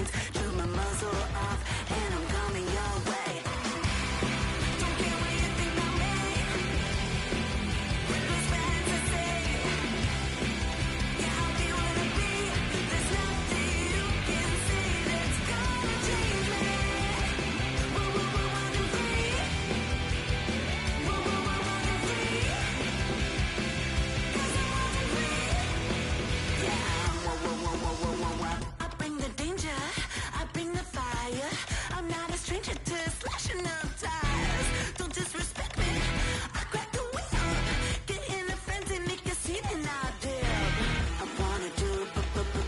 jeans, chew my muzzle off, and I'm coming your way. Don't care what you think about me. Reckless fantasy. Yeah, I'll be what I be. There's nothing you can say that's gonna change me. Whoa, whoa, whoa, running free. Whoa, whoa, whoa, running free. 'Cause I'm running free. Yeah, whoa, whoa, whoa, whoa, whoa, whoa, whoa. I bring the danger, I bring the fire. I'm not a stranger to slashing up tires. Don't disrespect me, I crack the whip. Get in a frenzy, make you see me now, dear. I wanna do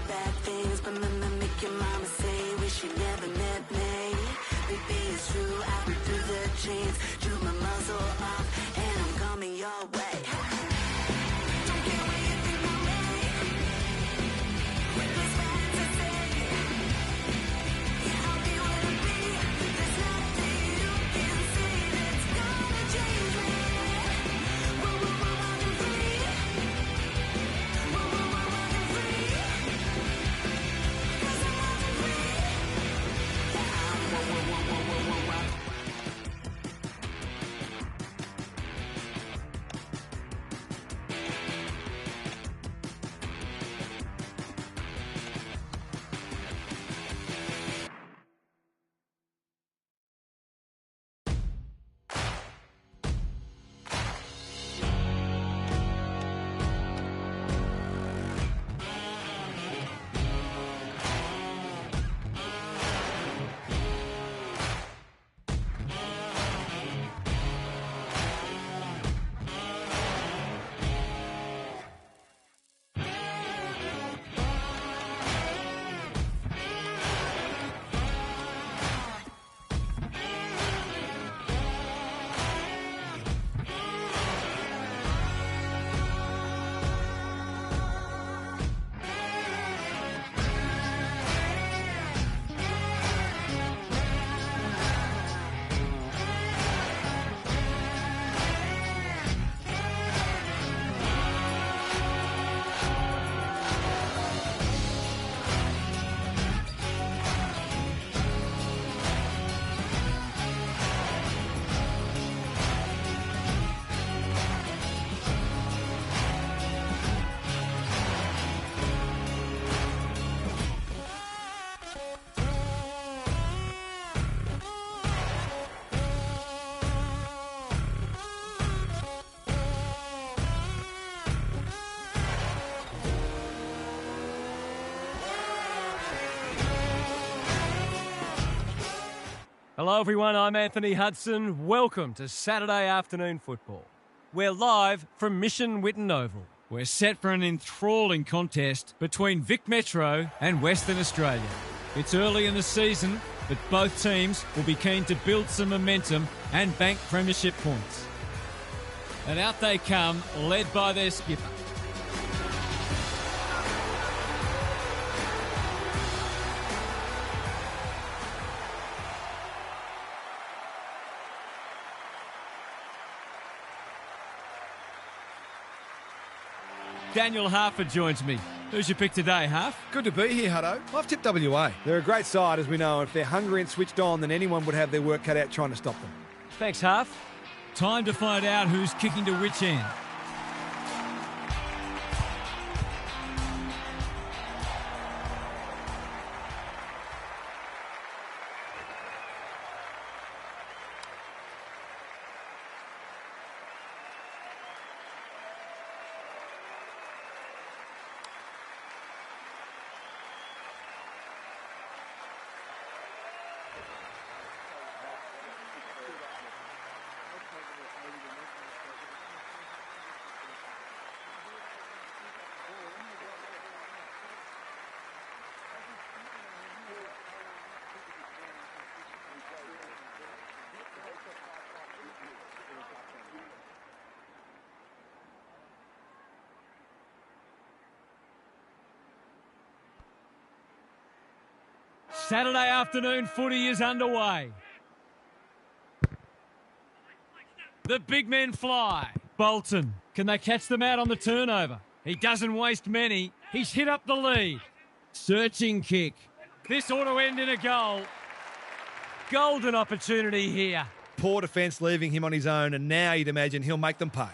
bad things, but make your mama say, wish you never met me. Baby, it's true, I break through the chains, chew my muzzle off, and I'm coming your way. Don't care what you think about me. Reckless fantasy. Yeah, I'll be what I be. There's nothing you can say that's gonna change me. Whoa, whoa, whoa, running free. Whoa, whoa, whoa, running free. 'Cause I'm running free. Yeah, whoa, whoa, whoa, whoa, whoa, whoa, whoa. Hello everyone, I'm Anthony Hudson. Welcome to Saturday Afternoon Football. We're live from Mission Whitten Oval. We're set for an enthralling contest between Vic Metro and Western Australia. It's early in the season, but both teams will be keen to build some momentum and bank premiership points. And out they come, led by their skipper. Daniel Harford joins me. Who's your pick today, Harf? Good to be here, Hutto. I've tipped WA. They're a great side, as we know. If they're hungry and switched on, then anyone would have their work cut out trying to stop them. Thanks, Harf. Time to find out who's kicking to which end. Saturday afternoon footy is underway. The big men fly. Bolton, can they catch them out on the turnover? He doesn't waste many. He's hit up the lead. Searching kick. This ought to end in a goal. Golden opportunity here. Poor defence leaving him on his own, and now you'd imagine he'll make them pay.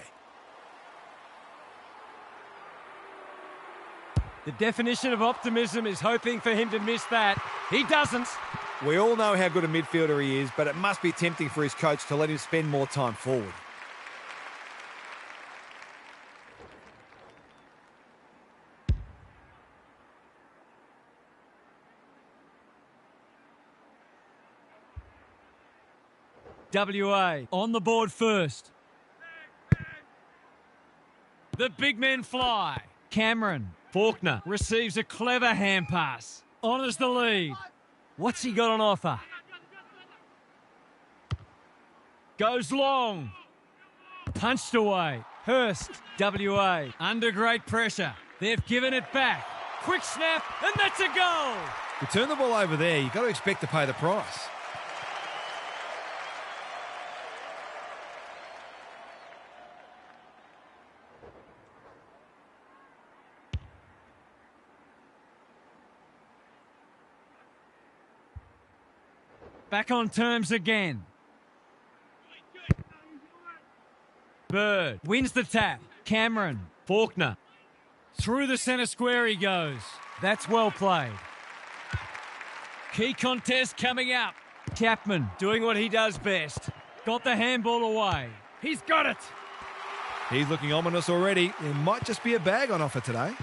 The definition of optimism is hoping for him to miss that. He doesn't. We all know how good a midfielder he is, but it must be tempting for his coach to let him spend more time forward. WA on the board first. The big men fly. Cameron. Faulkner receives a clever hand pass. Honours the lead. What's he got on offer? Goes long. Punched away. Hurst, WA. Under great pressure. They've given it back. Quick snap, and that's a goal. You turn the ball over there, you've got to expect to pay the price. Back on terms again. Bird wins the tap. Cameron. Faulkner. Through the centre square he goes. That's well played. Key contest coming up. Chapman doing what he does best. Got the handball away. He's got it. He's looking ominous already. There might just be a bag on offer today.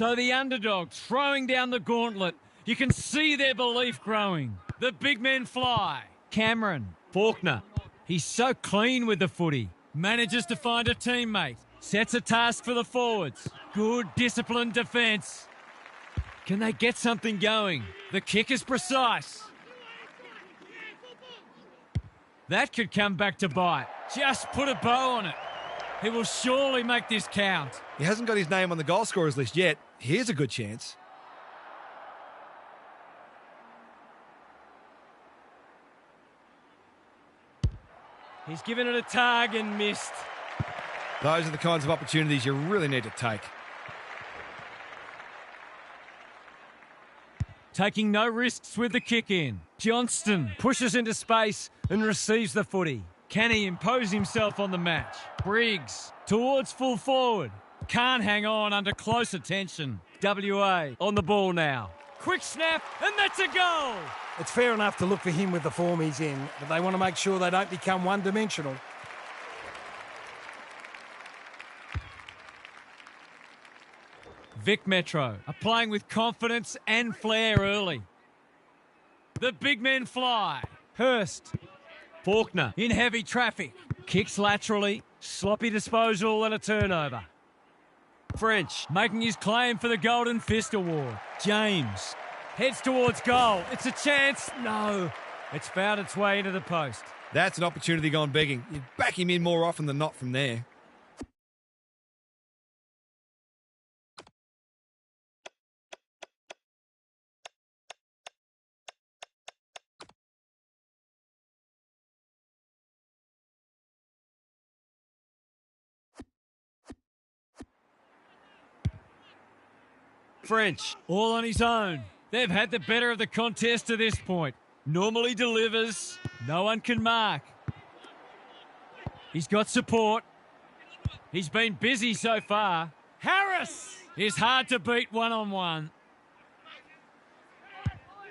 So the underdog throwing down the gauntlet. You can see their belief growing. The big men fly. Cameron. Faulkner. He's so clean with the footy. Manages to find a teammate. Sets a task for the forwards. Good disciplined defence. Can they get something going? The kick is precise. That could come back to bite. Just put a bow on it. He will surely make this count. He hasn't got his name on the goal scorers list yet. Here's a good chance. He's given it a tug and missed. Those are the kinds of opportunities you really need to take. Taking no risks with the kick in. Johnston Pushes into space and receives the footy. Can he impose himself on the match? Briggs towards full forward. Can't hang on under close attention. WA on the ball now. Quick snap, and that's a goal. It's fair enough to look for him with the form he's in, but they want to make sure they don't become one-dimensional. Vic Metro are playing with confidence and flair early. The big men fly. Hurst. Faulkner in heavy traffic. Kicks laterally. Sloppy disposal and a turnover. French making his claim for the Golden Fist Award. James heads towards goal. It's a chance. No. It's found its way into the post. That's an opportunity gone begging. You'd back him in more often than not from there. French all on his own. They've had the better of the contest to this point. Normally delivers. No one can mark. He's got support. He's been busy so far. Harris is hard to beat one-on-one.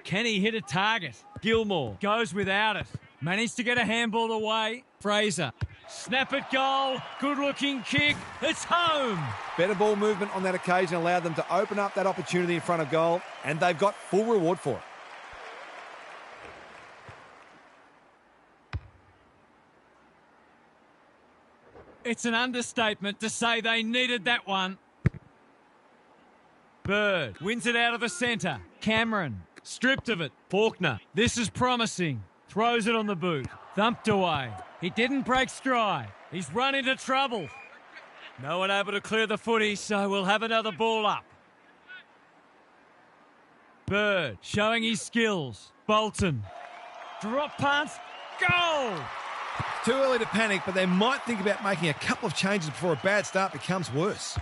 Can he hit a target? Gilmore goes without it. Managed to get a handball away. Fraser. Snap at goal. Good-looking kick. It's home. Better ball movement on that occasion allowed them to open up that opportunity in front of goal, and they've got full reward for it. It's an understatement to say they needed that one. Bird wins it out of the centre. Cameron stripped of it. Faulkner. This is promising. Throws it on the boot. Thumped away. He didn't break stride. He's run into trouble. No one able to clear the footy, so we'll have another ball up. Bird showing his skills. Bolton Drop punt. Goal! Too early to panic, but they might think about making a couple of changes before a bad start becomes worse.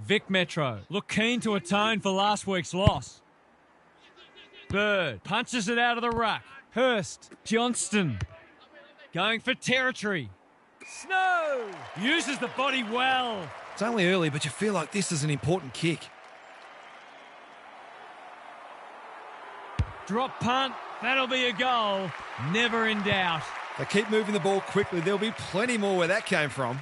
Vic Metro look keen to atone for last week's loss. Bird punches it out of the ruck. Hurst, Johnston, going for territory. Snow uses the body well. It's only early, but you feel like this is an important kick. Drop punt, that'll be a goal. Never in doubt. They keep moving the ball quickly. There'll be plenty more where that came from.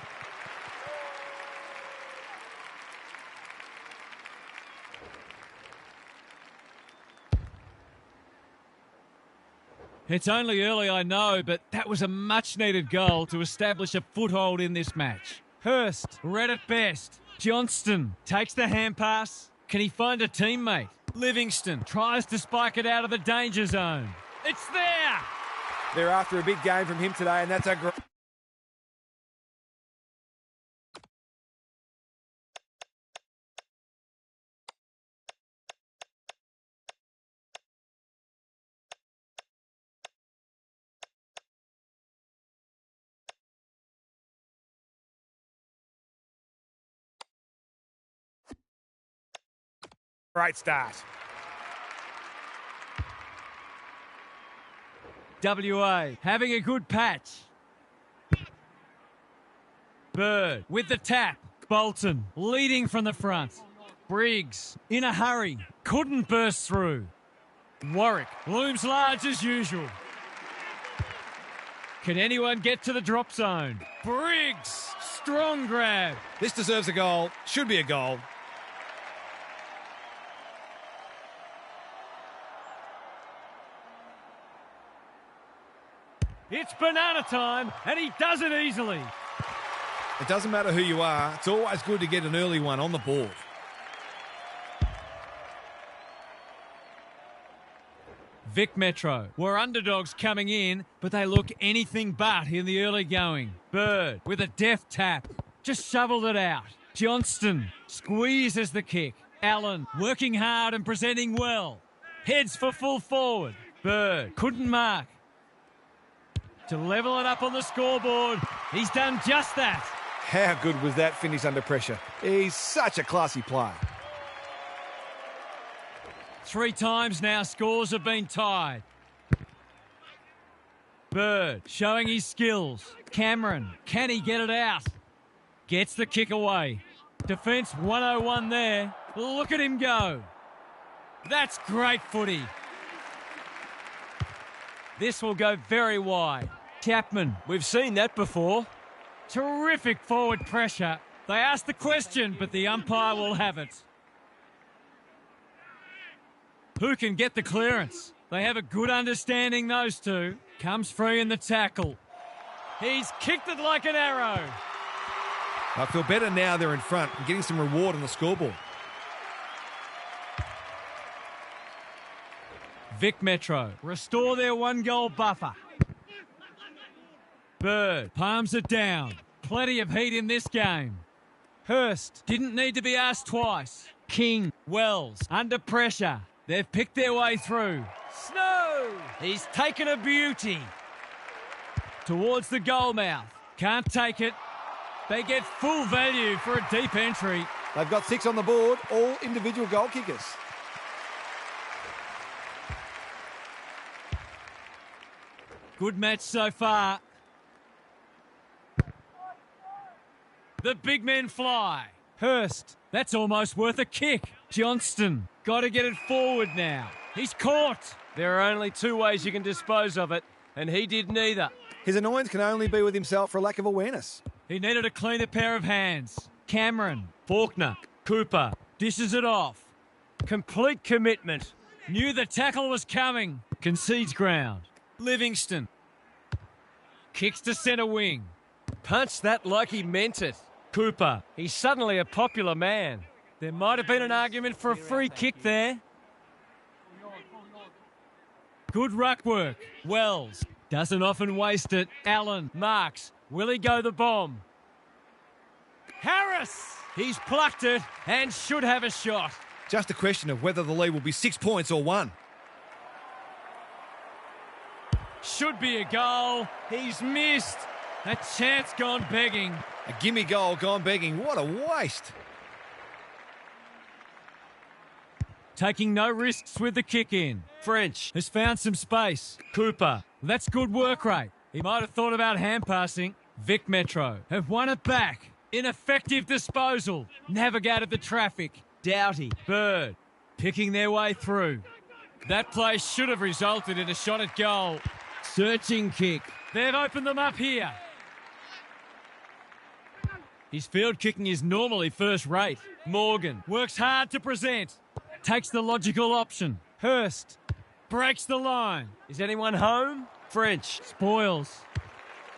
It's only early, I know, but that was a much-needed goal to establish a foothold in this match. Hurst, read it best. Johnston takes the hand pass. Can he find a teammate? Livingston tries to spike it out of the danger zone. It's there! They're after a big game from him today, and that's a great... Great start. WA having a good patch. Bird with the tap. Bolton leading from the front. Briggs in a hurry. Couldn't burst through. Warwick looms large as usual. Can anyone get to the drop zone? Briggs, strong grab. This deserves a goal. Should be a goal. It's banana time, and he does it easily. It doesn't matter who you are. It's always good to get an early one on the board. Vic Metro were underdogs coming in, but they look anything but in the early going. Bird with a deft tap. Just shoveled it out. Johnston squeezes the kick. Allen working hard and presenting well. Heads for full forward. Bird couldn't mark. To level it up on the scoreboard. He's done just that. How good was that finish under pressure? He's such a classy player. 3 times now scores have been tied. Bird showing his skills. Cameron, can he get it out? Gets the kick away. Defence 101 there. Look at him go. That's great footy. This will go very wide. Chapman, we've seen that before. Terrific forward pressure. They asked the question, but the umpire will have it. Who can get the clearance? They have a good understanding, those two. Comes free in the tackle. He's kicked it like an arrow. I feel better now they're in front and getting some reward on the scoreboard. Vic Metro restore their 1-goal buffer. Bird palms it down. Plenty of heat in this game. Hurst didn't need to be asked twice. King, Wells under pressure. They've picked their way through. Snow! He's taken a beauty. Towards the goal mouth. Can't take it. They get full value for a deep entry. They've got 6 on the board, all individual goal kickers. Good match so far. The big men fly. Hurst, that's almost worth a kick. Johnston, got to get it forward now. He's caught. There are only 2 ways you can dispose of it, and he did neither. His annoyance can only be with himself for a lack of awareness. He needed a cleaner pair of hands. Cameron, Faulkner, Cooper, dishes it off. Complete commitment. Knew the tackle was coming. Concedes ground. Livingston. Kicks to centre wing. Punched that like he meant it. Cooper. He's suddenly a popular man. There might have been an argument for a free kick there. Good ruck work. Wells doesn't often waste it. Allen marks. Will he go the bomb? Harris! He's plucked it and should have a shot. Just a question of whether the lead will be 6 points or 1. Should be a goal. He's missed. A chance gone begging. A gimme goal gone begging. What a waste. Taking no risks with the kick in. French has found some space. Cooper. That's good work rate. He might have thought about hand passing. Vic Metro have won it back. Ineffective disposal. Navigated the traffic. Doughty. Bird. Picking their way through. That play should have resulted in a shot at goal. Searching kick. They've opened them up here. His field kicking is normally first rate. Morgan works hard to present. Takes the logical option. Hurst breaks the line. Is anyone home? French. Spoils.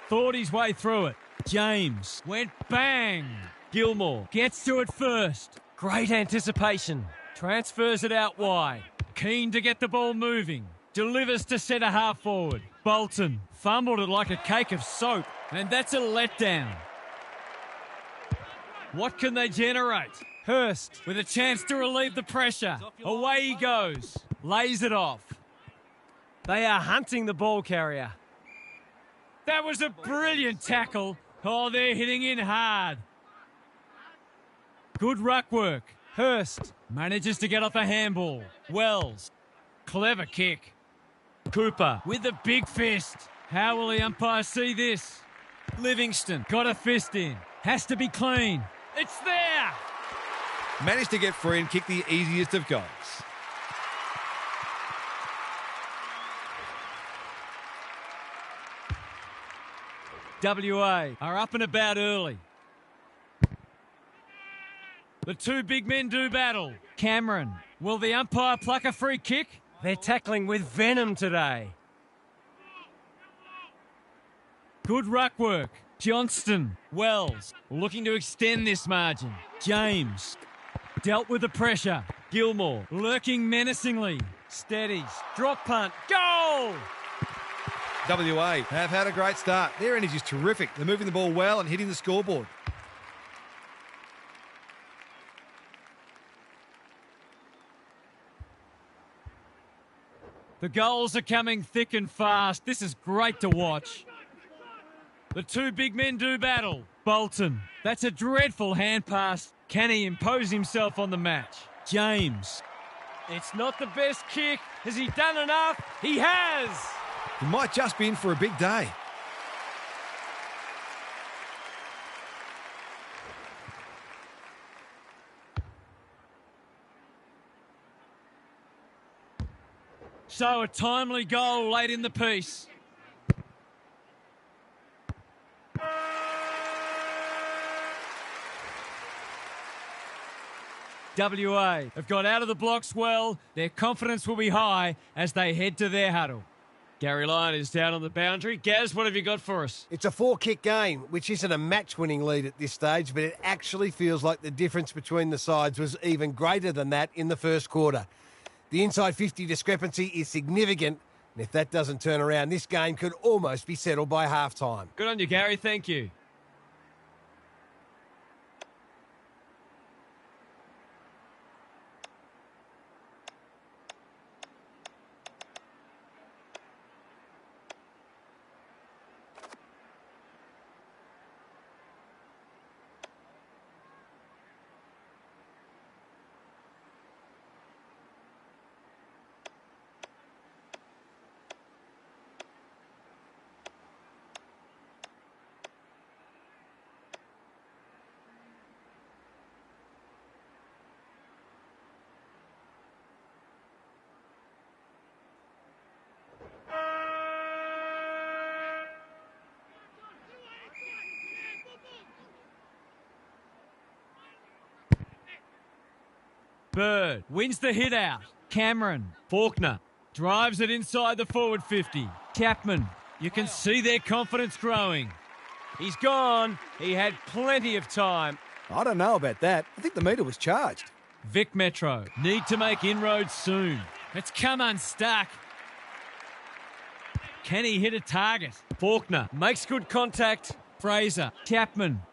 Thought his way through it. James went bang. Gilmore Gets to it first. great anticipation. Transfers it out wide. Keen to get the ball moving. Delivers to centre half forward. Bolton fumbled it like a cake of soap. And that's a letdown. What can they generate? Hurst with a chance to relieve the pressure. Away he goes. Lays it off. They are hunting the ball carrier. That was a brilliant tackle. Oh, they're hitting in hard. Good ruck work. Hurst manages to get off a handball. Wells. Clever kick. Cooper with a big fist. How will the umpire see this? Livingston got a fist in. Has to be clean. It's there. Managed to get free and kick the easiest of goals. WA are up and about early. The two big men do battle. Cameron, will the umpire pluck a free kick? They're tackling with venom today. Good ruck work. Johnston. Wells looking to extend this margin. James dealt with the pressure. Gilmore lurking menacingly. Steadies. Drop punt. Goal! WA have had a great start. Their energy is terrific. They're moving the ball well and hitting the scoreboard. The goals are coming thick and fast. This is great to watch. The two big men do battle. Bolton. That's a dreadful hand pass. Can he impose himself on the match? James. It's not the best kick. Has he done enough? He has! He might just be in for a big day. So a timely goal late in the piece. WA have got out of the blocks well. Their confidence will be high as they head to their huddle. Gary Lyon is down on the boundary. Gaz, what have you got for us? It's a 4-kick game, which isn't a match-winning lead at this stage, but it actually feels like the difference between the sides was even greater than that in the first quarter. The inside 50 discrepancy is significant, and if that doesn't turn around, this game could almost be settled by half-time. Good on you, Gary. Thank you. Bird wins the hit out. Cameron. Faulkner drives it inside the forward 50. Chapman. You can see their confidence growing. He's gone. He had plenty of time. I don't know about that. I think the meter was charged. Vic Metro need to make inroads soon. It's come unstuck. Can he hit a target? Faulkner Makes good contact. Fraser. Chapman.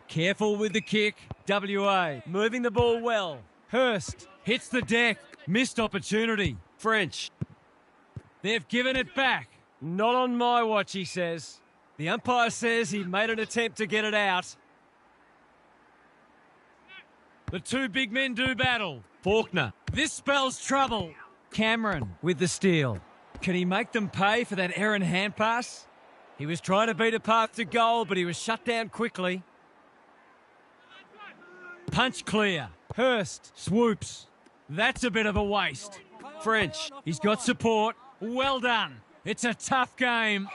Careful with the kick. WA moving the ball well. Hurst Hits the deck. Missed opportunity. French. They've given it back. Not on my watch, he says. The umpire says he made an attempt to get it out. The two big men do battle. Faulkner. This spells trouble. Cameron with the steal. Can he make them pay for that errant hand pass? He was trying to beat a path to goal, but he was shut down quickly. Punch clear. Hurst swoops. That's a bit of a waste. French. He's got support. Well done. It's a tough game.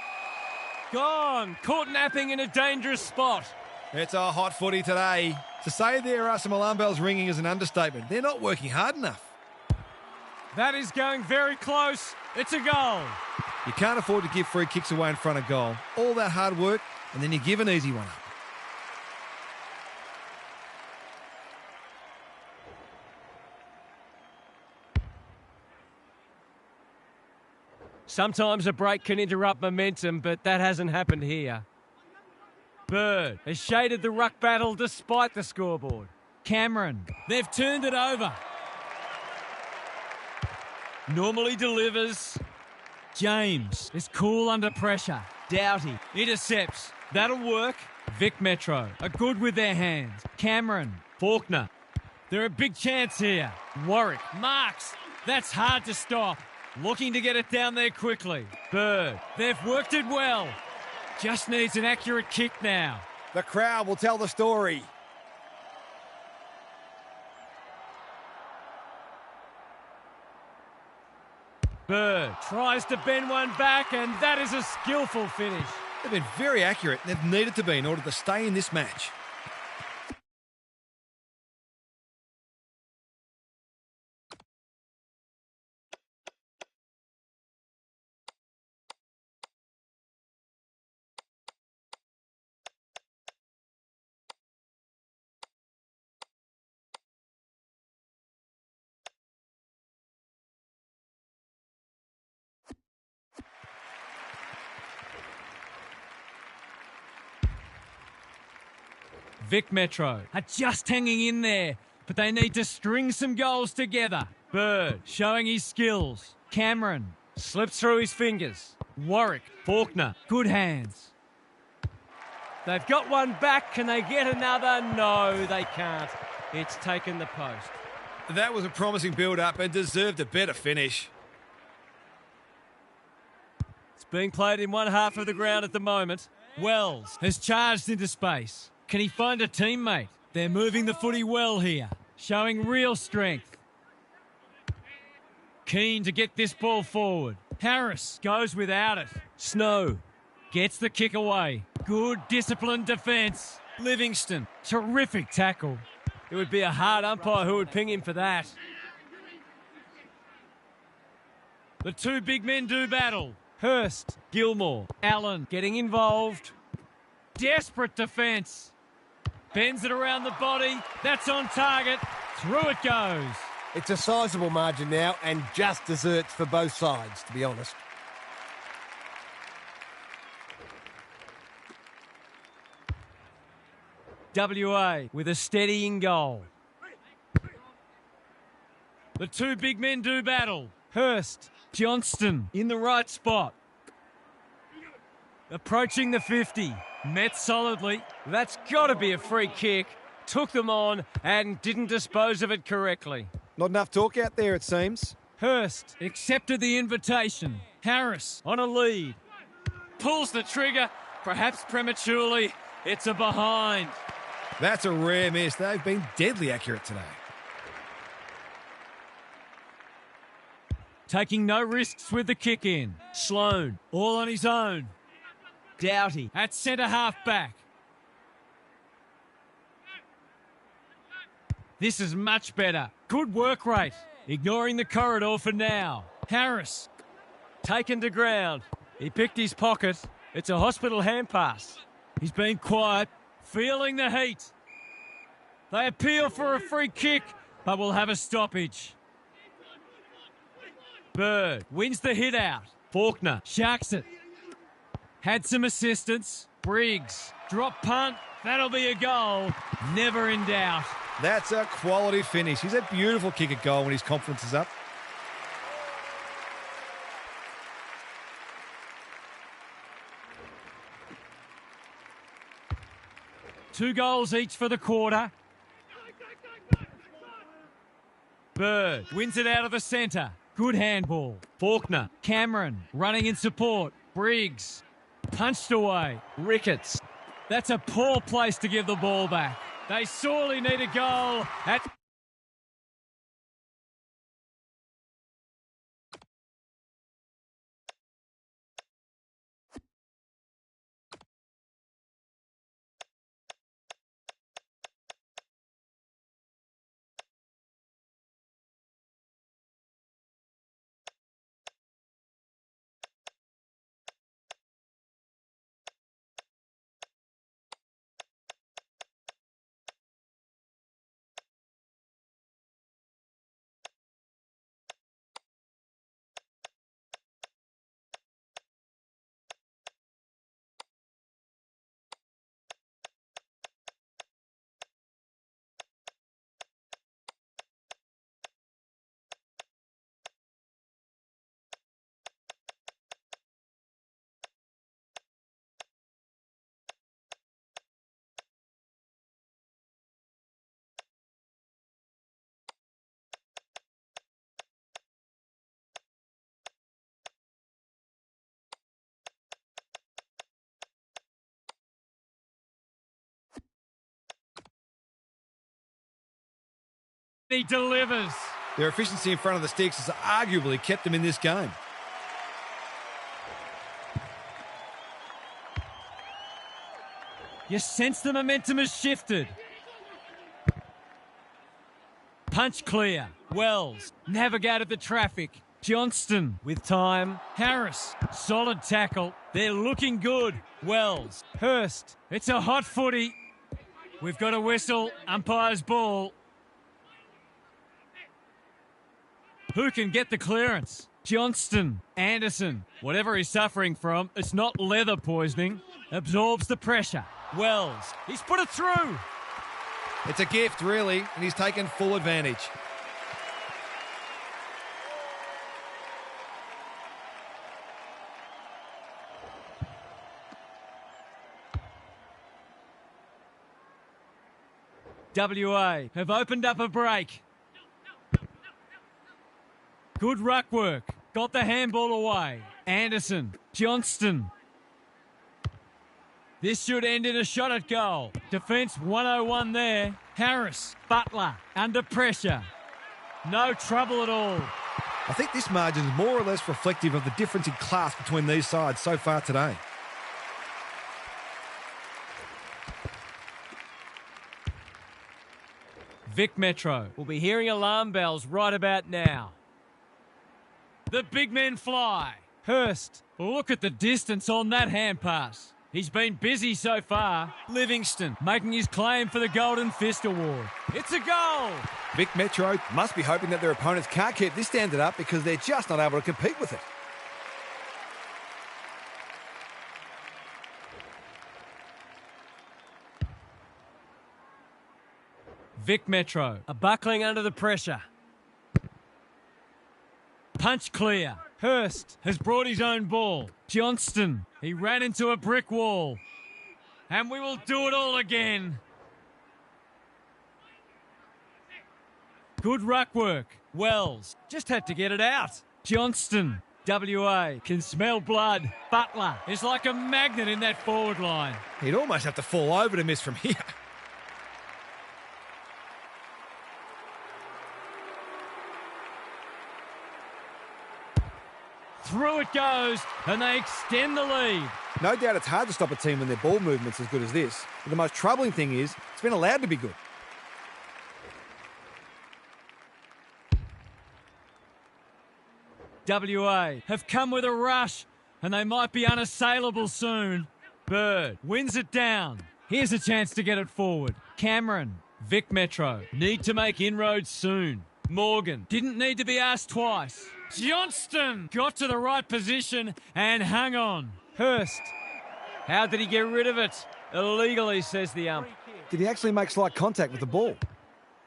Gone. Caught napping in a dangerous spot. It's a hot footy today. To say there are some alarm bells ringing is an understatement. They're not working hard enough. That is going very close. It's a goal. You can't afford to give free kicks away in front of goal. All that hard work, and then you give an easy one up. Sometimes a break can interrupt momentum, but that hasn't happened here. Bird has shaded the ruck battle despite the scoreboard. Cameron. They've turned it over. Normally delivers. James is cool under pressure. Doughty intercepts. That'll work. Vic Metro are good with their hands. Cameron. Faulkner. They're a big chance here. Warwick. Marks. That's hard to stop. Looking to get it down there quickly. Bird. They've worked it well. Just needs an accurate kick now. The crowd will tell the story. Bird tries to bend one back, and that is a skillful finish. They've been very accurate, and they've needed to be in order to stay in this match. Vic Metro are just hanging in there, but they need to string some goals together. Bird showing his skills. Cameron Slips through his fingers. Warwick. Faulkner. Good hands. They've got one back. Can they get another? No, they can't. It's taken the post. That was a promising build-up and deserved a better finish. It's being played in one half of the ground at the moment. Wells has charged into space. Can he find a teammate? They're moving the footy well here, showing real strength. Keen to get this ball forward. Harris goes without it. Snow gets the kick away. Good disciplined defence. Livingston, terrific tackle. It would be a hard umpire who would ping him for that. The two big men do battle. Hurst, Gilmore, Allen getting involved. Desperate defence. Bends it around the body. That's on target. Through it goes. It's a sizable margin now and just desserts for both sides, to be honest. WA with a steadying goal. The two big men do battle. Hurst, Johnston in the right spot. Approaching the 50. Met solidly. That's got to be a free kick. Took them on and didn't dispose of it correctly. Not enough talk out there, it seems. Hurst accepted the invitation. Harris on a lead. Pulls the trigger, perhaps prematurely. It's a behind. That's a rare miss. They've been deadly accurate today. Taking no risks with the kick in. Sloan all on his own. Doughty at centre half back. This is much better. Good work rate. Ignoring the corridor for now. Harris. Taken to ground. He picked his pocket. It's a hospital hand pass. He's been quiet. Feeling the heat. They appeal for a free kick, but will have a stoppage. Bird wins the hit out. Faulkner sharks it. Had some assistance. Briggs. Drop punt. That'll be a goal. Never in doubt. That's a quality finish. He's a beautiful kick at goal when his confidence is up. Two goals each for the quarter. Bird wins it out of the centre. Good handball. Faulkner. Cameron running in support. Briggs. Punched away. Ricketts. That's a poor place to give the ball back. They sorely need a goal. He delivers. Their efficiency in front of the sticks has arguably kept them in this game. You sense the momentum has shifted. Punch clear. Wells navigated the traffic. Johnston with time. Harris, solid tackle. They're looking good. Wells, Hurst. It's a hot footy. We've got a whistle. Umpire's ball. Who can get the clearance? Johnston, Anderson. Whatever he's suffering from, it's not leather poisoning. Absorbs the pressure. Wells, he's put it through. It's a gift, really, and he's taken full advantage. WA have opened up a break. Good ruck work. Got the handball away. Anderson. Johnston. This should end in a shot at goal. Defence 101 there. Harris. Butler. Under pressure. No trouble at all. I think this margin is more or less reflective of the difference in class between these sides so far today. Vic Metro will be hearing alarm bells right about now. The big men fly. Hurst. Look at the distance on that hand pass. He's been busy so far. Livingston making his claim for the Golden Fist Award. It's a goal. Vic Metro must be hoping that their opponents can't keep this standard up because they're just not able to compete with it. Vic Metro are buckling under the pressure. Punch clear. Hurst has brought his own ball. Johnston, he ran into a brick wall. And we will do it all again. Good ruck work. Wells just had to get it out. Johnston, WA can smell blood. Butler is like a magnet in that forward line. He'd almost have to fall over to miss from here. Through it goes, and they extend the lead. No doubt it's hard to stop a team when their ball movement's as good as this. But the most troubling thing is, it's been allowed to be good. WA have come with a rush, and they might be unassailable soon. Bird wins it down. Here's a chance to get it forward. Cameron, Vic Metro need to make inroads soon. Morgan didn't need to be asked twice. Johnston got to the right position and hung on. Hurst. How did he get rid of it? Illegally, says the ump. Did he actually make slight contact with the ball?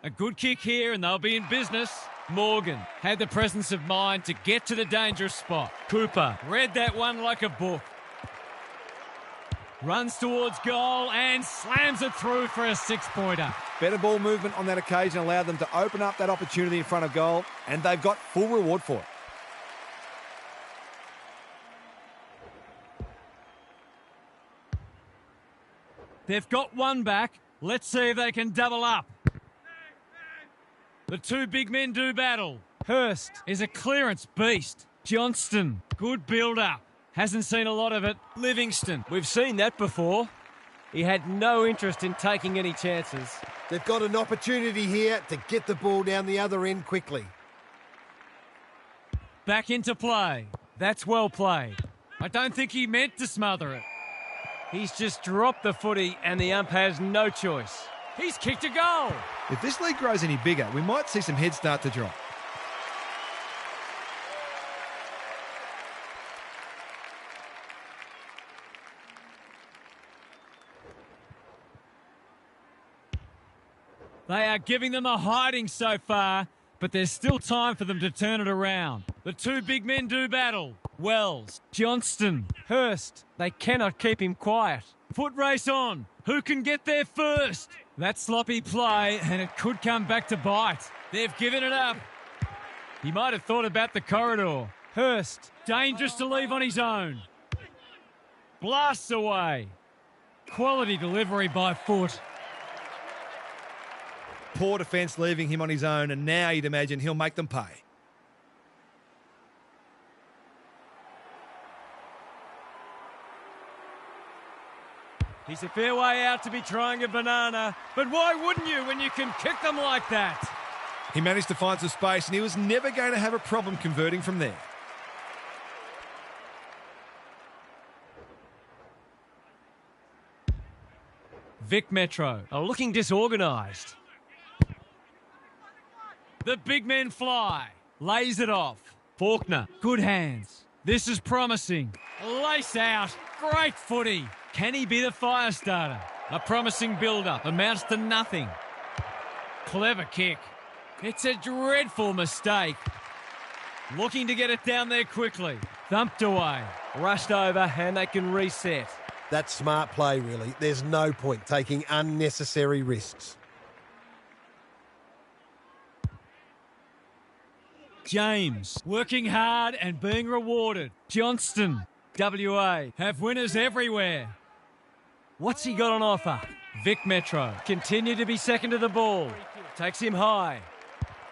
A good kick here and they'll be in business. Morgan had the presence of mind to get to the dangerous spot. Cooper read that one like a book. Runs towards goal and slams it through for a 6-pointer. Better ball movement on that occasion allowed them to open up that opportunity in front of goal, and they've got full reward for it. They've got one back. Let's see if they can double up. The two big men do battle. Hurst is a clearance beast. Johnston, good build-up. Hasn't seen a lot of it. Livingston. We've seen that before. He had no interest in taking any chances. They've got an opportunity here to get the ball down the other end quickly. Back into play. That's well played. I don't think he meant to smother it. He's just dropped the footy and the ump has no choice. He's kicked a goal. If this league grows any bigger, we might see some heads start to drop. They are giving them a hiding so far, but there's still time for them to turn it around. The two big men do battle. Wells, Johnston, Hurst, they cannot keep him quiet. foot race on. Who can get there first? That sloppy play, and it could come back to bite. They've given it up. He might have thought about the corridor. Hurst, Dangerous to leave on his own. Blasts away. Quality delivery by Foot. Poor defence leaving him on his own, and now you'd imagine he'll make them pay. he's a fair way out to be trying a banana. But why wouldn't you when you can kick them like that? He managed to find some space, and he was never going to have a problem converting from there. Vic Metro Are looking disorganised. The big men fly. Lays it off. Faulkner, good hands. This is promising. Lace out. Great footy. Can he be the fire starter? A promising build-up amounts to nothing. Clever kick. It's a dreadful mistake. Looking to get it down there quickly. Thumped away. Rushed over and they can reset. That's smart play, really. There's no point taking unnecessary risks. James, working hard and being rewarded. Johnston, WA, have winners everywhere. What's he got on offer? Vic Metro, Continue to be second to the ball. Takes him high.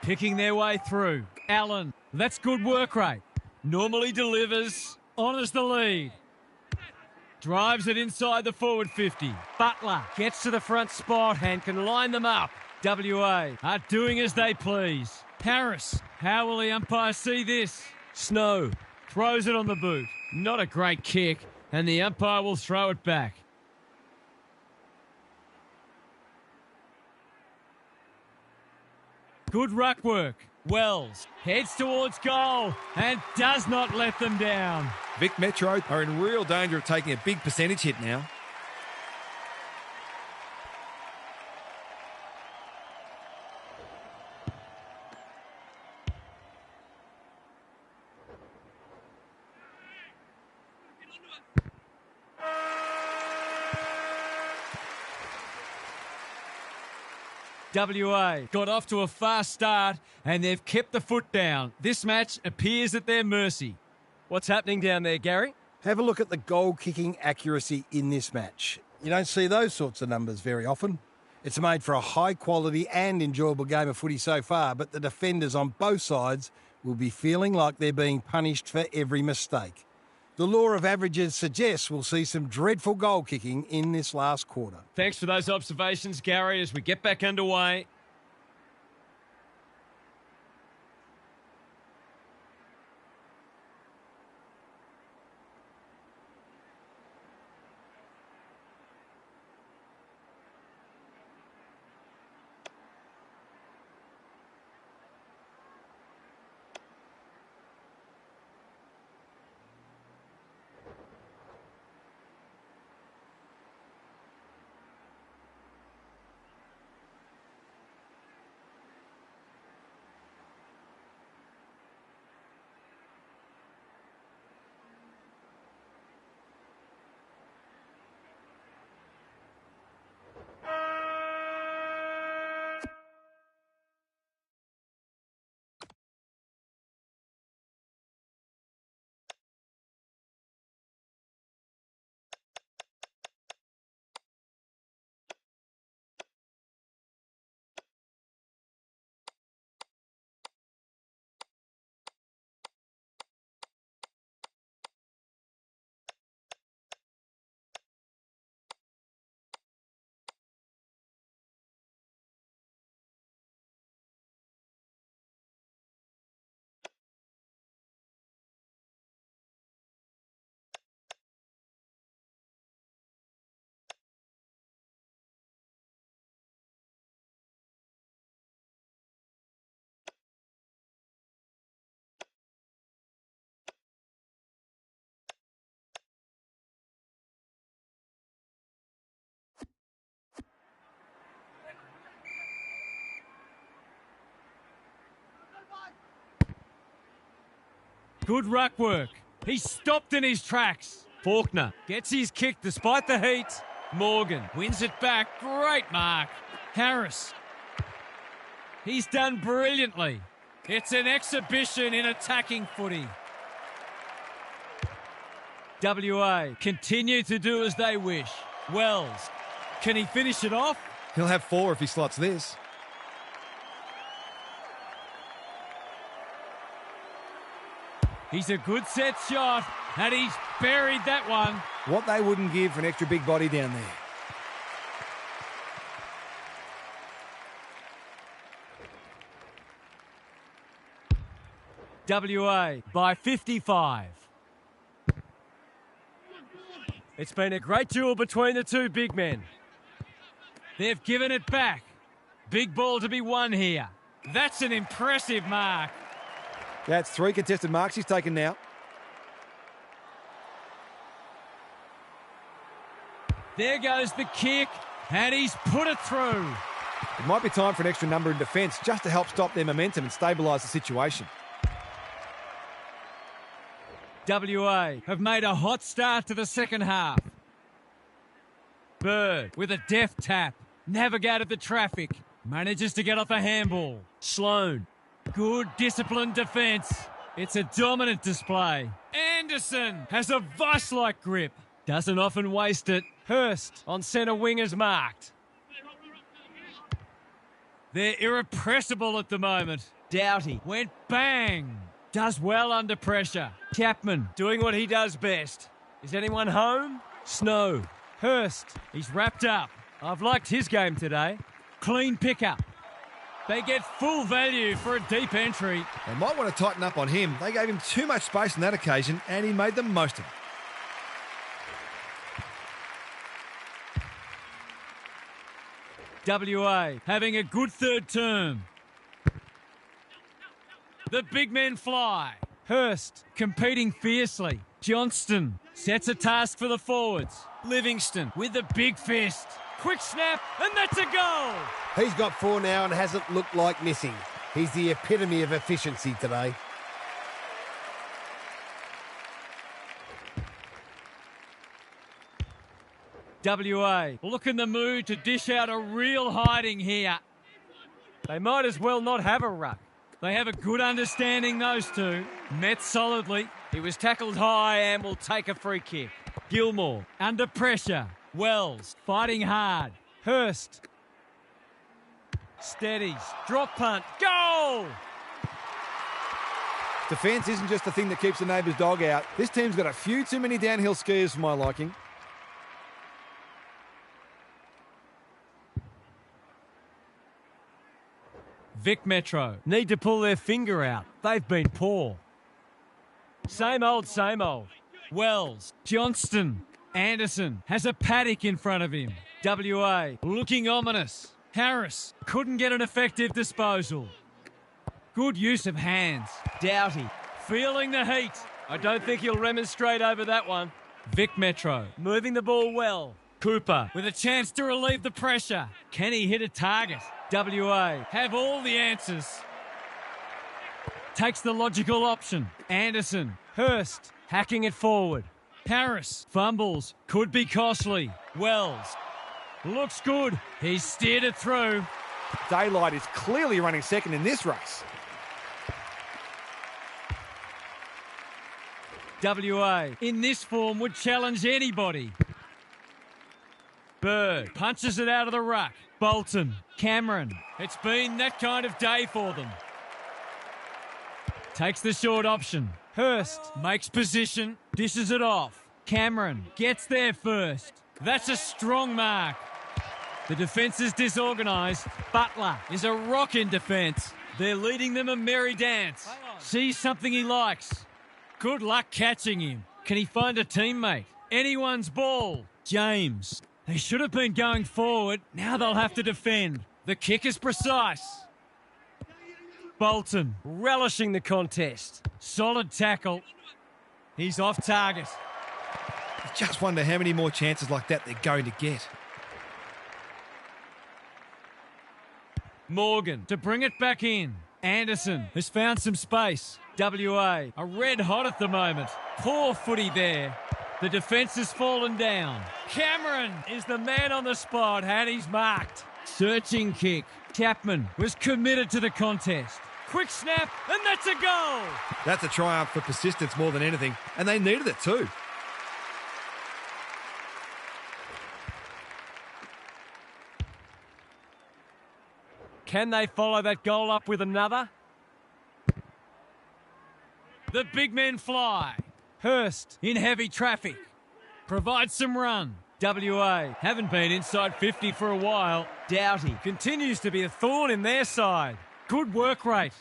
picking their way through. Allen, that's good work rate. Normally delivers, honours the lead. Drives it inside the forward 50. Butler gets to the front spot and can line them up. WA are doing as they please. Harris, how will the umpire see this? Snow Throws it on the boot. Not a great kick, and the umpire will throw it back. Good ruck work. Wells heads towards goal and does not let them down. Vic Metro are in real danger of taking a big percentage hit now. WA got off to a fast start and they've kept the foot down. This match appears at their mercy. What's happening down there, Gary? Have a look at the goal-kicking accuracy in this match. You don't see those sorts of numbers very often. It's made for a high-quality and enjoyable game of footy so far, but the defenders on both sides will be feeling like they're being punished for every mistake. The law of averages suggests we'll see some dreadful goal-kicking in this last quarter. Thanks for those observations, Gary, as we get back underway. Good ruck work. He's stopped in his tracks. Faulkner gets his kick despite the heat. Morgan wins it back. Great mark. Harris. He's done brilliantly. It's an exhibition in attacking footy. WA continue to do as they wish. Wells. Can he finish it off? He'll have 4 if he slots this. He's a good set shot, and he's buried that one. What they wouldn't give for an extra big body down there. WA by 55. It's been a great duel between the two big men. They've given it back. Big ball to be won here. That's an impressive mark. That's 3 contested marks he's taken now. There goes the kick, and he's put it through. It might be time for an extra number in defence just to help stop their momentum and stabilise the situation. WA have made a hot start to the second half. Bird with a deft tap. Navigated the traffic. Manages to get off a handball. Sloan. Good disciplined defence. It's a dominant display. Anderson has a vice-like grip. Doesn't often waste it. Hurst on centre wing is marked. They're irrepressible at the moment. Doughty went bang. Does well under pressure. Chapman Doing what he does best. Is anyone home? Snow. Hurst. He's wrapped up. I've liked his game today. Clean pickup. They get full value for a deep entry. They might want to tighten up on him. They gave him too much space on that occasion, and he made the most of it. WA having a good third term. The big men fly. Hurst competing fiercely. Johnston sets a task for the forwards. Livingston with the big fist. Quick snap, and that's a goal. He's got 4 now and hasn't looked like missing. He's the epitome of efficiency today. WA look in the mood to dish out a real hiding here. They might as well not have a ruck. They have a good understanding, those two. Met solidly. He was tackled high and will take a free kick. Gilmore under pressure. Wells fighting hard. Hurst steadies. Drop punt. Goal! Defence isn't just the thing that keeps the neighbour's dog out. This team's got a few too many downhill skiers for my liking. Vic Metro. Need to pull their finger out. They've been poor. Same old, same old. Wells. Johnston. Anderson has a paddock in front of him. WA looking ominous. Harris couldn't get an effective disposal. Good use of hands. Doughty feeling the heat. I don't think he'll remonstrate over that one. Vic Metro Moving the ball well. Cooper with a chance to relieve the pressure. Can he hit a target? WA have all the answers. Takes the logical option. Anderson. Hurst hacking it forward. Harris fumbles. Could be costly. Wells looks good. He's steered it through. Daylight is clearly running second in this race. WA in this form would challenge anybody. Bird punches it out of the ruck. Bolton. Cameron. It's been that kind of day for them. Takes the short option. Hurst makes position. Dishes it off. Cameron gets there first. That's a strong mark. The defence is disorganised. Butler is a rock in defence. They're leading them a merry dance. Sees something he likes. Good luck catching him. Can he find a teammate? Anyone's ball. James. They should have been going forward. Now they'll have to defend. The kick is precise. Bolton Relishing the contest. solid tackle. He's off target. I just wonder how many more chances like that they're going to get. Morgan to bring it back in. Anderson has found some space. WA are red hot at the moment. Poor footy there. The defence has fallen down. Cameron is the man on the spot and he's marked. Searching kick. Chapman was committed to the contest. Quick snap and that's a goal. That's a triumph for persistence more than anything, and they needed it too. Can they follow that goal up with another? The big men fly. Hurst in heavy traffic. Provides some run. WA Haven't been inside 50 for a while. Doughty continues to be a thorn in their side. Good work rate.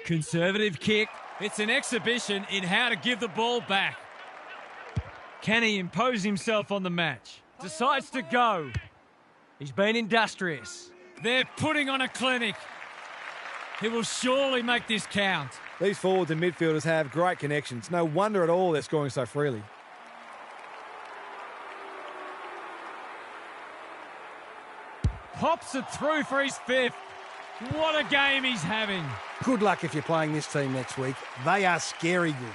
Conservative kick. It's an exhibition in how to give the ball back. Can he impose himself on the match? Decides to go. He's been industrious. They're putting on a clinic. He will surely make this count. These forwards and midfielders have great connections. No wonder at all they're scoring so freely. Pops it through for his fifth. What a game he's having. Good luck if you're playing this team next week. They are scary good.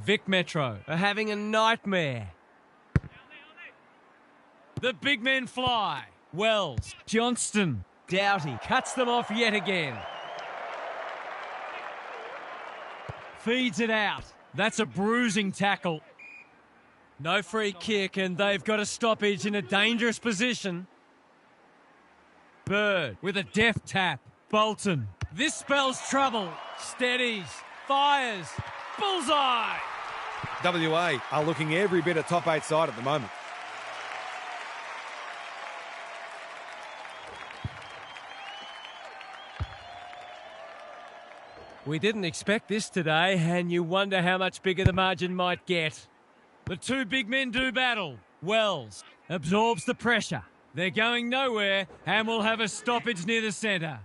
Vic Metro Are having a nightmare. The big men fly. Wells. Johnston. Doughty cuts them off yet again. Feeds it out. That's a bruising tackle. No free kick and they've got a stoppage in a dangerous position. Bird with a deft tap. Bolton. This spells trouble. Steadies. Fires. Bullseye. WA are looking every bit a top 8 side at the moment. We didn't expect this today, and you wonder how much bigger the margin might get. The two big men do battle. Wells absorbs the pressure. They're going nowhere and will have a stoppage near the centre.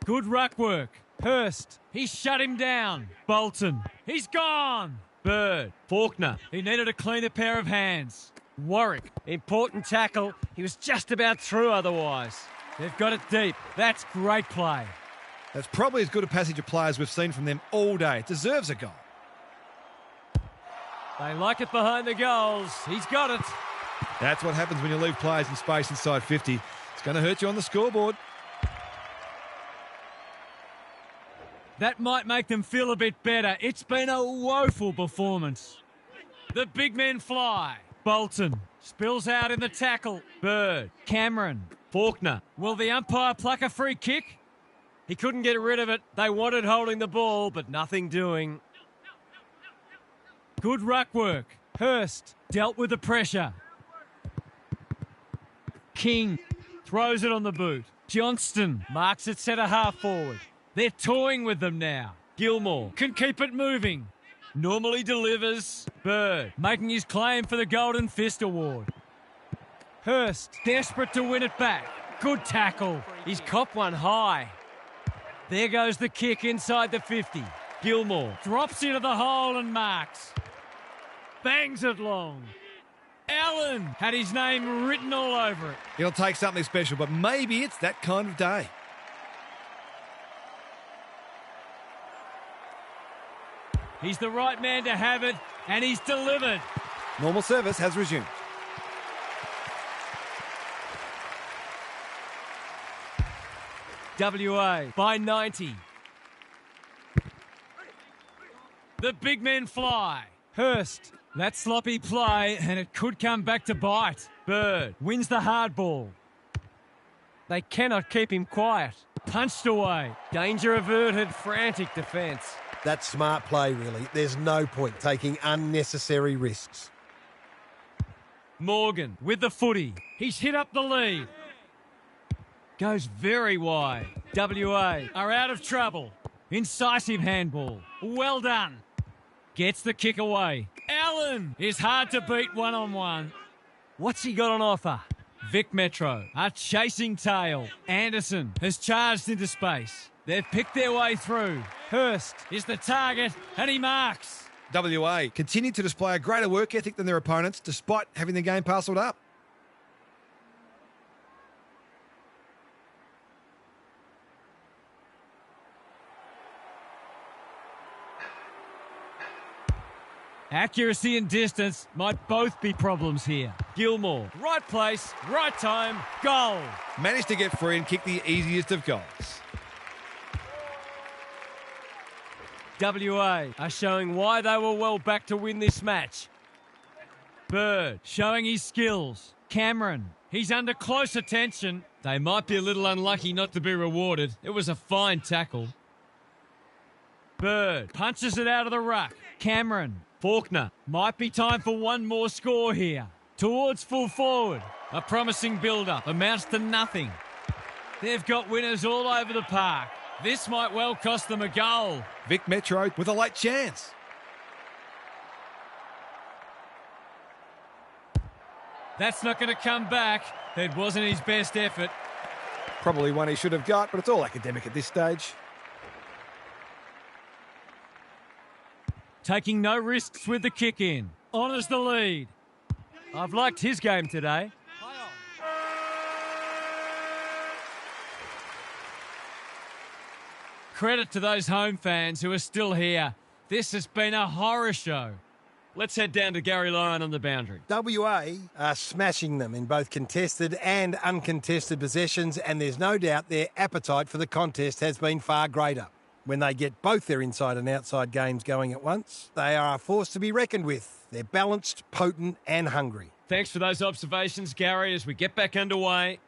Good ruck work. Hurst, he shut him down. Bolton, he's gone. Bird, Faulkner. he needed a cleaner pair of hands. Warwick. Important tackle. He was just about through otherwise. They've got it deep. That's great play. That's probably as good a passage of play as we've seen from them all day. It deserves a goal. They like it behind the goals. He's got it. That's what happens when you leave players in space inside 50. It's going to hurt you on the scoreboard. That might make them feel a bit better. It's been a woeful performance. The big men fly. Bolton spills out in the tackle. Bird, Cameron, Faulkner. will the umpire pluck a free kick? He couldn't get rid of it. They wanted holding the ball, but nothing doing. Good ruck work. Hurst dealt with the pressure. King throws it on the boot. Johnston Marks it centre half forward. they're toying with them now. Gilmore. Can keep it moving. Normally delivers. Bird making his claim for the Golden Fist Award. Hurst desperate to win it back. Good tackle. He's copped one high. There goes the kick inside the 50. Gilmore. Drops into the hole and marks. Bangs it long. Allen had his name written all over it. It'll take something special, but maybe it's that kind of day. He's the right man to have it, and he's delivered. Normal service has resumed. WA by 90. The big men fly. Hurst, that sloppy play, and it could come back to bite. Bird wins the hard ball. They cannot keep him quiet. Punched away. Danger averted, frantic defence. That's smart play, really. There's no point taking unnecessary risks. Morgan with the footy. He's hit up the lead. Goes very wide. WA are out of trouble. Incisive handball. Well done. Gets the kick away. Allen is hard to beat one-on-one. What's he got on offer? Vic Metro are chasing tail. Anderson has charged into space. They've picked their way through. Hurst is the target and he marks. WA continue to display a greater work ethic than their opponents despite having the game parcelled up. Accuracy and distance might both be problems here. Gilmore, right place, right time, goal. Managed to get free and kick the easiest of goals. WA are showing why they were well back to win this match. Bird showing his skills. Cameron, he's under close attention. They might be a little unlucky not to be rewarded. It was a fine tackle. Bird punches it out of the ruck. Cameron, Faulkner, might be time for one more score here. Towards full forward. A promising build-up amounts to nothing. They've got winners all over the park. This might well cost them a goal. Vic Metro with a late chance. That's not going to come back. It wasn't his best effort. Probably one he should have got, but it's all academic at this stage. Taking no risks with the kick in. Honours the lead. I've liked his game today. Credit to those home fans who are still here. This has been a horror show. Let's head down to Gary Lyon on the boundary. WA are smashing them in both contested and uncontested possessions, and there's no doubt their appetite for the contest has been far greater. When they get both their inside and outside games going at once, they are a force to be reckoned with. They're balanced, potent and hungry. Thanks for those observations, Gary, as we get back underway.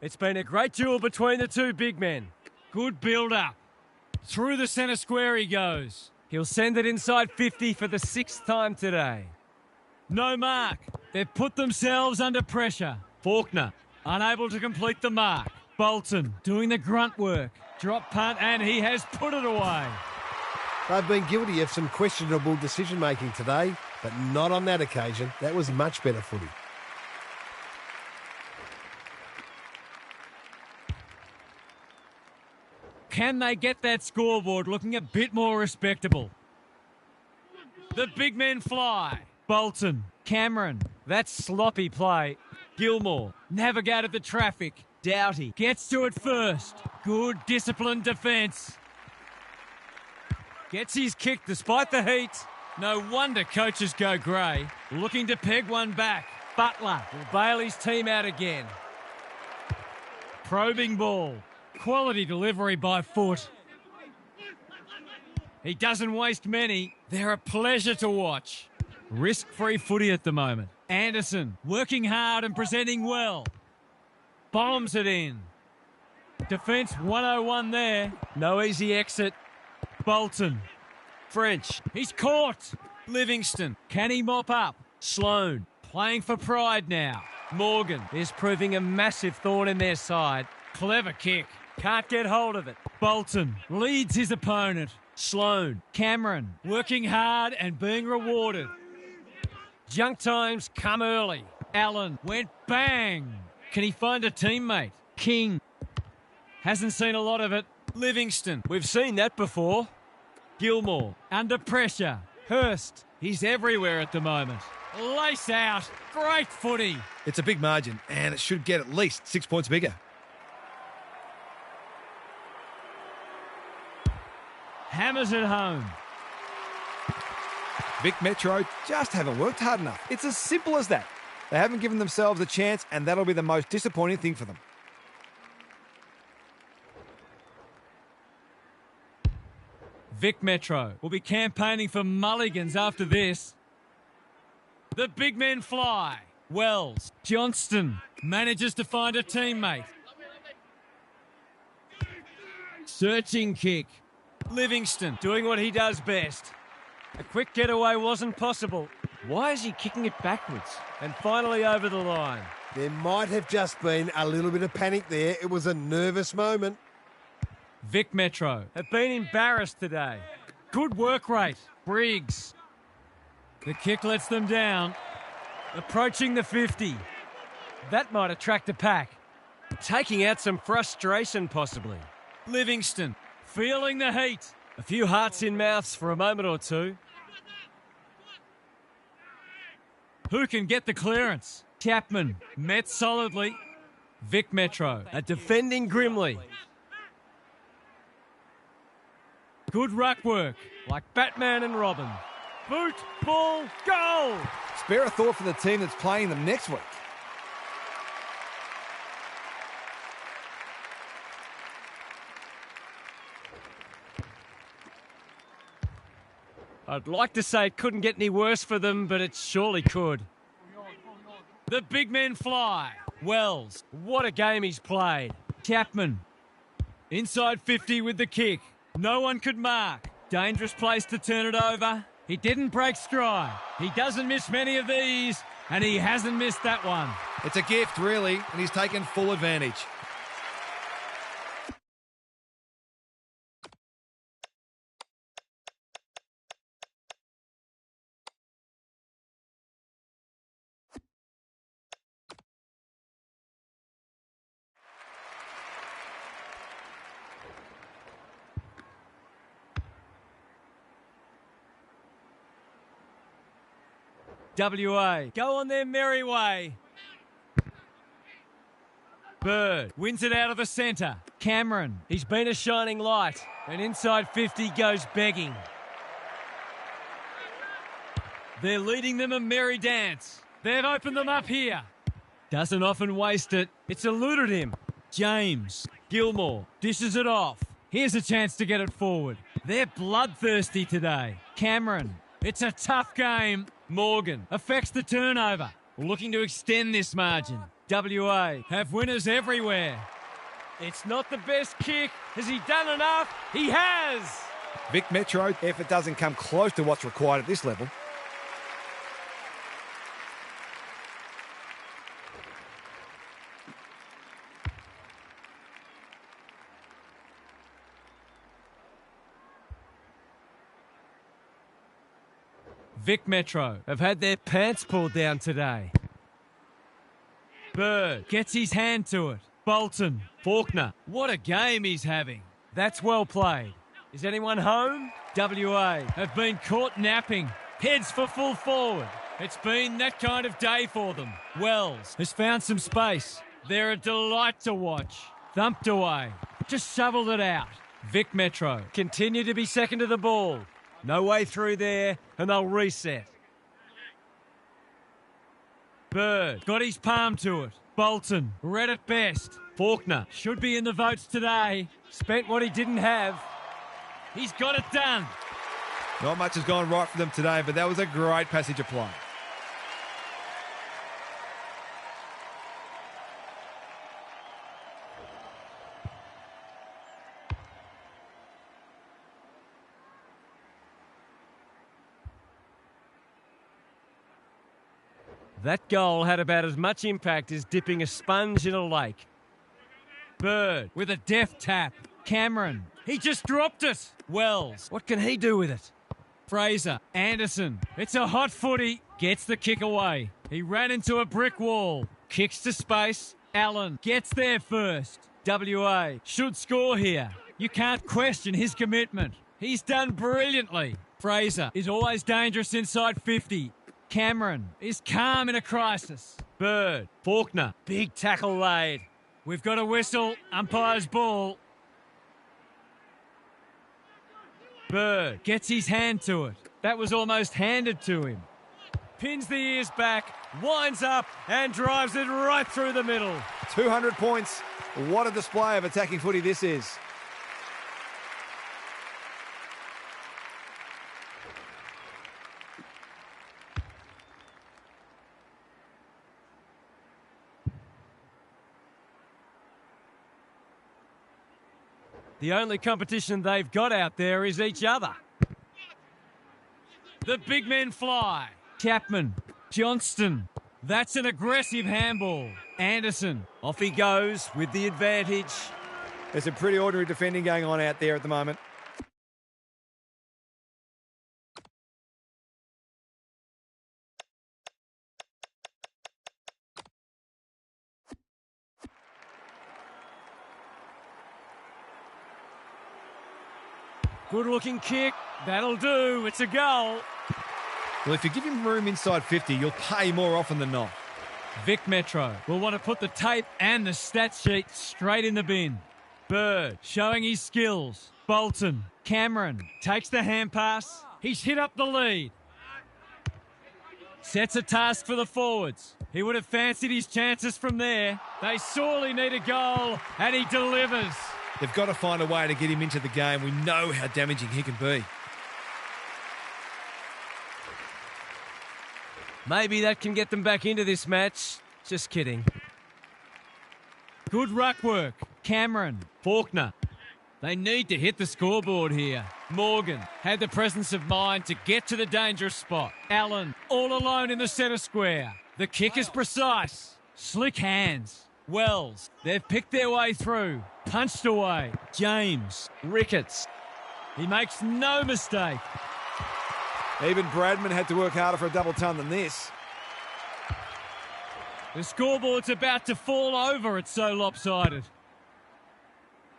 It's been a great duel between the two big men. Good build-up. Through the centre square he goes. He'll send it inside 50 for the 6th time today. No mark. They've put themselves under pressure. Faulkner, unable to complete the mark. Bolton, doing the grunt work. Drop punt, and he has put it away. They've been guilty of some questionable decision-making today, but not on that occasion. That was much better footy. Can they get that scoreboard looking a bit more respectable? The big men fly. Bolton, Cameron, that's sloppy play. Gilmore, navigated the traffic. Doughty gets to it first. Good disciplined defence. Gets his kick despite the heat. No wonder coaches go grey. Looking to peg one back. Butler will bail his team out again. Probing ball. Quality delivery by foot. He doesn't waste many. They're a pleasure to watch. Risk-free footy at the moment. Anderson working hard and presenting well. Bombs it in. Defence 101 there. No easy exit. Bolton. French. He's caught. Livingston. Can he mop up? Sloane. Playing for pride now. Morgan is proving a massive thorn in their side. Clever kick. Can't get hold of it. Bolton leads his opponent. Sloane. Cameron working hard and being rewarded. Junk times come early. Allen went bang. Can he find a teammate? King. Hasn't seen a lot of it. Livingston. We've seen that before. Gilmore. Under pressure. Hurst. He's everywhere at the moment. Lace out. Great footy. It's a big margin, and it should get at least 6 points bigger. Hammers it home. Vic Metro just haven't worked hard enough. It's as simple as that. They haven't given themselves a chance, and that'll be the most disappointing thing for them. Vic Metro will be campaigning for mulligans after this. The big men fly. Wells. Johnston manages to find a teammate. Searching kick. Livingston. Doing what he does best. A quick getaway wasn't possible. Why is he kicking it backwards? And finally over the line. There might have just been a little bit of panic there. It was a nervous moment. Vic Metro. Have been embarrassed today. Good work rate. Briggs. The kick lets them down. Approaching the 50. That might attract a pack. Taking out some frustration possibly. Livingston. Feeling the heat. A few hearts in mouths for a moment or two. Who can get the clearance? Chapman. Met solidly. Vic Metro. A defending grimly. Good ruck work. Like Batman and Robin. Boot, ball, goal! Spare a thought for the team that's playing them next week. I'd like to say it couldn't get any worse for them, but it surely could. The big men fly. Wells. What a game he's played. Chapman. Inside 50 with the kick. No one could mark. Dangerous place to turn it over. He didn't break stride. He doesn't miss many of these, and he hasn't missed that one. It's a gift, really, and he's taken full advantage. WA go on their merry way. Bird wins it out of the centre. Cameron. He's been a shining light, and inside 50 goes begging. They're leading them a merry dance. They've opened them up here. Doesn't often waste it. It's eluded him. James. Gilmore dishes it off. Here's a chance to get it forward. They're bloodthirsty today. Cameron. It's a tough game. Morgan affects the turnover. Looking to extend this margin. WA have winners everywhere. It's not the best kick. Has he done enough? He has! Vic Metro, effort doesn't come close to what's required at this level. Vic Metro have had their pants pulled down today. Bird gets his hand to it. Bolton. Faulkner. What a game he's having. That's well played. Is anyone home? WA have been caught napping. Heads for full forward. It's been that kind of day for them. Wells has found some space. They're a delight to watch. Thumped away. Just shoveled it out. Vic Metro continue to be second to the ball. No way through there, and they'll reset. Bird got his palm to it. Bolton read it best. Faulkner should be in the votes today. Spent what he didn't have. He's got it done. Not much has gone right for them today, but that was a great passage of play. That goal had about as much impact as dipping a sponge in a lake. Bird with a deft tap. Cameron. He just dropped it. Wells. What can he do with it? Fraser. Anderson. It's a hot footy. Gets the kick away. He ran into a brick wall. Kicks to space. Allen gets there first. WA should score here. You can't question his commitment. He's done brilliantly. Fraser is always dangerous inside 50. Cameron is calm in a crisis. Bird, Faulkner, big tackle laid. We've got a whistle, umpire's ball. Bird gets his hand to it. That was almost handed to him. Pins the ears back, winds up and drives it right through the middle. 200 points. What a display of attacking footy this is. The only competition they've got out there is each other. The big men fly. Chapman, Johnston. That's an aggressive handball. Anderson. Off he goes with the advantage. There's some pretty ordinary defending going on out there at the moment. Good looking kick. That'll do. It's a goal. Well, if you give him room inside 50, you'll pay more often than not. Vic Metro will want to put the tape and the stat sheet straight in the bin. Bird showing his skills. Bolton. Cameron takes the hand pass. He's hit up the lead. Sets a task for the forwards. He would have fancied his chances from there. They sorely need a goal, and he delivers. They've got to find a way to get him into the game. We know how damaging he can be. Maybe that can get them back into this match. Just kidding. Good ruck work. Cameron. Faulkner. They need to hit the scoreboard here. Morgan had the presence of mind to get to the dangerous spot. Allen all alone in the centre square. The kick is precise. Slick hands. Wells, they've picked their way through. Punched away. James. Ricketts. He makes no mistake. Even Bradman had to work harder for a double ton than this. The scoreboard's about to fall over, it's so lopsided.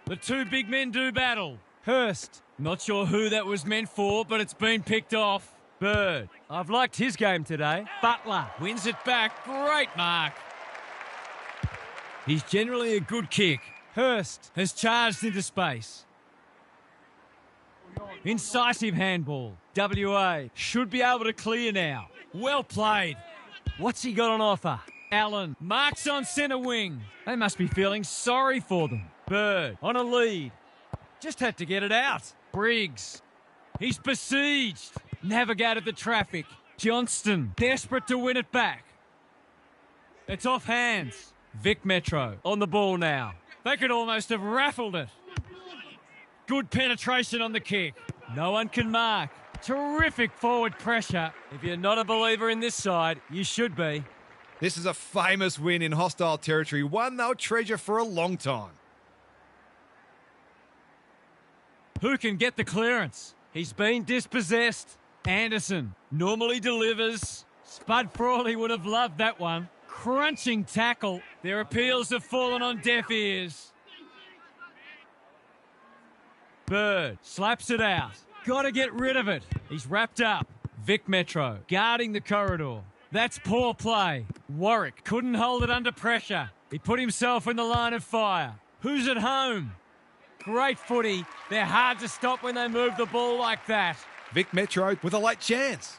The two big men do battle. Hurst, not sure who that was meant for, but it's been picked off. Bird, I've liked his game today. Butler wins it back. Great mark. He's generally a good kick. Hurst has charged into space. Incisive handball. WA should be able to clear now. Well played. What's he got on offer? Allen marks on centre wing. They must be feeling sorry for them. Bird on a lead. Just had to get it out. Briggs. He's besieged. Navigated the traffic. Johnston desperate to win it back. It's off hands. Vic Metro on the ball now. They could almost have raffled it. Good penetration on the kick. No one can mark. Terrific forward pressure. If you're not a believer in this side, you should be. This is a famous win in hostile territory, one they'll treasure for a long time. Who can get the clearance? He's been dispossessed. Anderson normally delivers. Spud Frawley would have loved that one. Crunching tackle. Their appeals have fallen on deaf ears. Bird slaps it out. Got to get rid of it. He's wrapped up. Vic Metro guarding the corridor. That's poor play. Warwick couldn't hold it under pressure. He put himself in the line of fire. Who's at home? Great footy. They're hard to stop when they move the ball like that. Vic Metro with a late chance.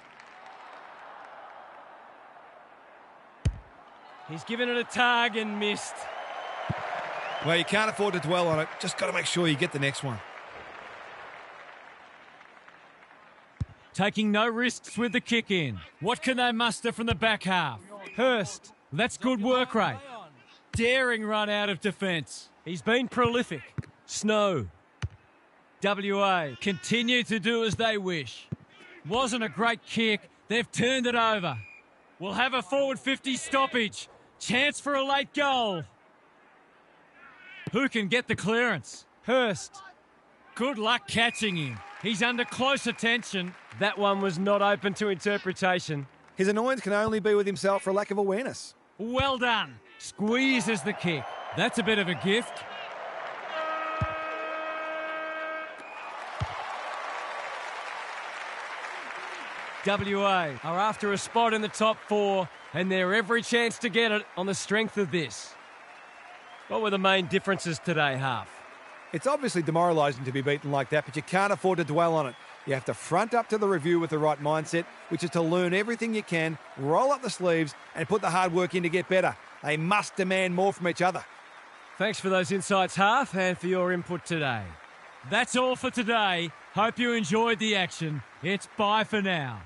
He's given it a tug and missed. Well, you can't afford to dwell on it. Just got to make sure you get the next one. Taking no risks with the kick in. What can they muster from the back half? Hurst, that's good work rate. Daring run out of defence. He's been prolific. Snow. WA continue to do as they wish. Wasn't a great kick. They've turned it over. We'll have a forward 50 stoppage. Chance for a late goal. Who can get the clearance? Hurst. Good luck catching him. He's under close attention. That one was not open to interpretation. His annoyance can only be with himself for a lack of awareness. Well done. Squeezes the kick. That's a bit of a gift. WA are after a spot in the top 4, and they're every chance to get it on the strength of this. What were the main differences today, Half? It's obviously demoralising to be beaten like that, but you can't afford to dwell on it. You have to front up to the review with the right mindset, which is to learn everything you can, roll up the sleeves and put the hard work in to get better. They must demand more from each other. Thanks for those insights, Half, and for your input today. That's all for today. Hope you enjoyed the action. It's bye for now.